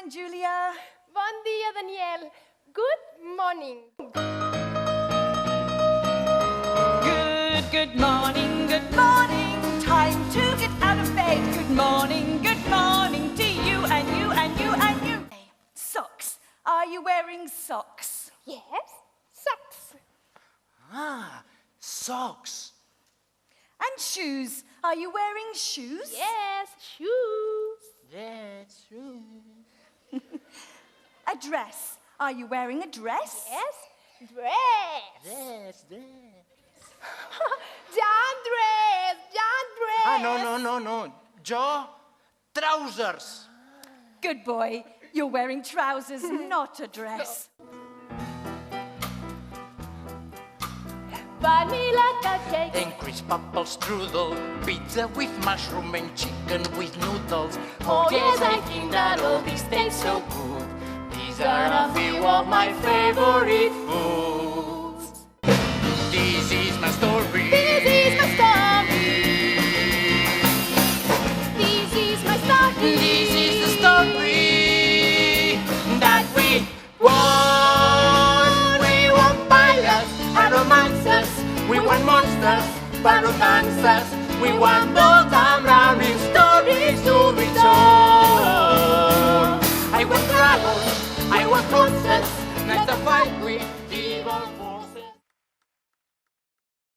morning, Júlia. Bon dia, Danielle. Good morning. Good morning, good morning. Time to get out of bed. Good morning to you and you and you and you. Socks. Are you wearing socks? Yes, socks. Ah, socks. And shoes. Are you wearing shoes? Yes, shoes. Yes, true. A dress. Are you wearing a dress? Yes, dress. Yes, yes. John dress, John dress. Ah, no. Jo, trousers. Good boy. You're wearing trousers, not a dress. Vanilla cupcake. And crisp apple strudel, pizza with mushroom and chicken with noodles. Oh yes, I think that all these taste so good. These are a few of my favorite foods. This is my story. This is my story. This is my story. This is the story that we want. We want palace and romances. We want monsters, but no dancers. We want